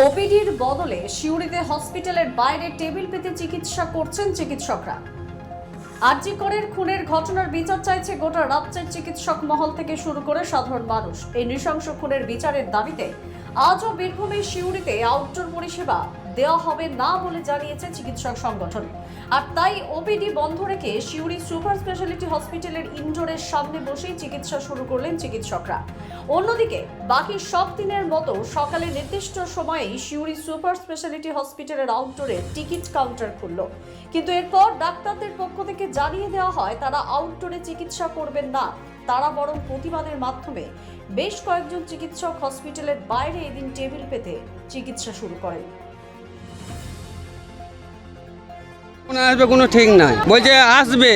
ওপিডির বদলে সিউড়িতে হসপিটালের বাইরে টেবিল পেতে চিকিৎসা করছেন চিকিৎসকরা। আরজি করের খুনের ঘটনার বিচার চাইছে গোটা রাজ্যের চিকিৎসক মহল থেকে শুরু করে সাধারণ মানুষ। এই নৃশংস খুনের বিচারের দাবিতে আজও বীরভূমের সিউড়িতে আউটডোর পরিষেবা দেওয়া হবে না বলে জানিয়েছে চিকিৎসক সংগঠন। আর তাই ওপিডি বন্ধ রেখে সিউড়ি সুপার স্পেশালিটি হসপিটালের ইনডোরের সামনে বসেই চিকিৎসা শুরু করলেন চিকিৎসকরা। অন্যদিকে বাকি সব দিনের মতো সকালে নির্দিষ্ট সময়েই সিউড়ি সুপার স্পেশালিটি হসপিটালের আউটডোরে টিকিট কাউন্টার খুলল, কিন্তু এরপর ডাক্তারদের পক্ষ থেকে জানিয়ে দেওয়া হয় তারা আউটডোরে চিকিৎসা করবেন না। তারা বরং প্রতিবাদের মাধ্যমে বেশ কয়েকজন চিকিৎসক হসপিটালের বাইরে এদিন টেবিল পেতে চিকিৎসা শুরু করেন। আসবে কোনো ঠিক নাই, বলছে আসবে,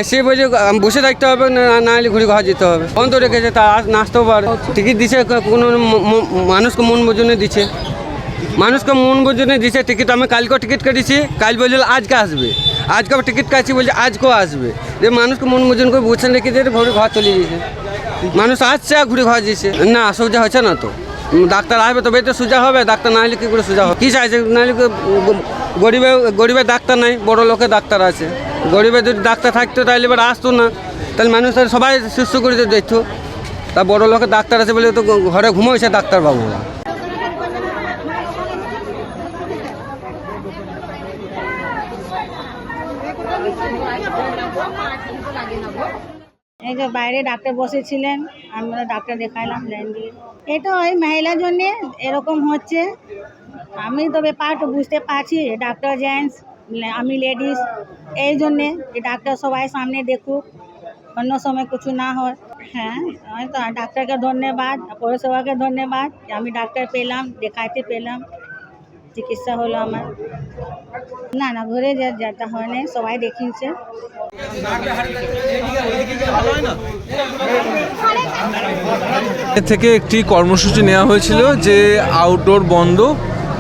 সে বলছে বসে থাকতে হবে, না হলে ঘুরে ঘর যেতে হবে। বন্ধ রেখেছে, তা নাচতেও পারে। টিকিট দিছে কোনো মানুষকে মন বোঝনে দিচ্ছে, মানুষকে মন বোঝনে দিচ্ছে টিকিট। আমি কালকেও টিকিট কেটেছি, কাল বলছিল আজকে আসবে, আজকেও টিকিট কাটছি বলছে আজকেও আসবে। যে মানুষকে মন বোঝন করে বুঝছেন রেখে দিয়ে ঘুরে ঘর চলে গেছে। মানুষ আসছে আর ঘুরে ঘর দিচ্ছে না, সোজা হচ্ছে না তো। ডাক্তার আসবে তবে তো সোজা হবে, ডাক্তার না হলে কী করে সোজা হবে? কী চাইছে? না হলে গরিবের ডাক্তার নাই, বড় লোকের ডাক্তার আছে। গরিবের যদি ডাক্তার থাকতো তাহলে এবার আসতো না, তাহলে মানুষ সবাই সুস্থ করে দেখতো। তা বড় লোকের ডাক্তার আছে বলে তো ঘরে ঘুমোইছে ডাক্তারবাবুরা। এই যে বাইরে ডাক্তার বসেছিলেন, আমরা ডাক্তার দেখাইলাম লাইন দিয়ে। এটা ওই মহিলার জন্যে এরকম হচ্ছে। আমি তো ব্যাপারটা বুঝতে পারছি, ডাক্তার জেন্টস, আমি লেডিস, এই জন্যে যে ডাক্তার সবাই সামনে দেখুক, অন্য সময় কিছু না হয়। হ্যাঁ, আমি তো ডাক্তারকে ধন্যবাদ, পৌরসভাকে ধন্যবাদ যে আমি ডাক্তার পেলাম, দেখাইতে পেলাম, চিকিৎসা হলো আমার। না না, ঘুরে যেতে হয় না, সবাই দেখিয়েছে। থেকে একটি কর্মসূচি নেওয়া হয়েছিল যে আউটডোর বন্ধ,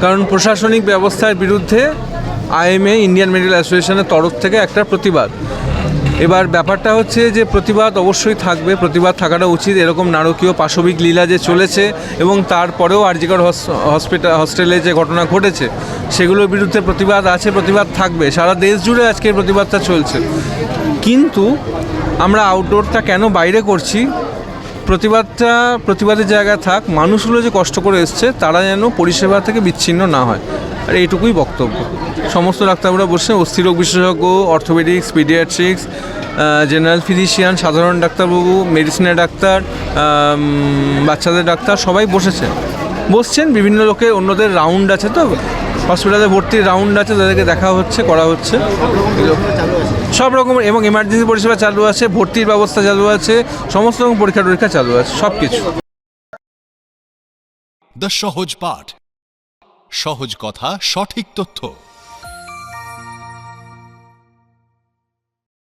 কারণ প্রশাসনিক ব্যবস্থার বিরুদ্ধে আইএমএ ইন্ডিয়ান মেডিকেল অ্যাসোসিয়েশনের তরফ থেকে একটা প্রতিবাদ। এবার ব্যাপারটা হচ্ছে যে প্রতিবাদ অবশ্যই থাকবে, প্রতিবাদ থাকাটা উচিত। এরকম নারকীয় পাশবিক লীলা যে চলেছে এবং তারপরেও আরজি কর হস্টেলে যে ঘটনা ঘটেছে সেগুলোর বিরুদ্ধে প্রতিবাদ আছে, প্রতিবাদ থাকবে। সারা দেশ জুড়ে আজকে প্রতিবাদটা চলছে। কিন্তু আমরা আউটডোরটা কেন বাইরে করছি? প্রতিবাদের জায়গা থাক, মানুষগুলো যে কষ্ট করে এসছে তারা যেন পরিষেবা থেকে বিচ্ছিন্ন না হয়, আর এইটুকুই বক্তব্য। সমস্ত ডাক্তাররা বসে, অস্থিরোগ বিশেষজ্ঞ, অর্থোপেডিক্স, পিডিয়াট্রিক্স, জেনারেল ফিজিশিয়ান, সাধারণ ডাক্তারবাবু, মেডিসিনের ডাক্তার, বাচ্চাদের ডাক্তার সবাই বসছেন। বিভিন্ন লোকে অন্যদের রাউন্ড আছে, তো হসপিটালে ভর্তির রাউন্ড আছে, তাদেরকে দেখা হচ্ছে, করা হচ্ছে সব রকম, এবং এমার্জেন্সি পরিষেবা চালু আছে, ভর্তির ব্যবস্থা চালু আছে, সমস্ত রকম পরীক্ষা টরীক্ষা চালু আছে, সব কিছু। দ্য সহজ পাঠ, সহজ কথা, সঠিক তথ্য।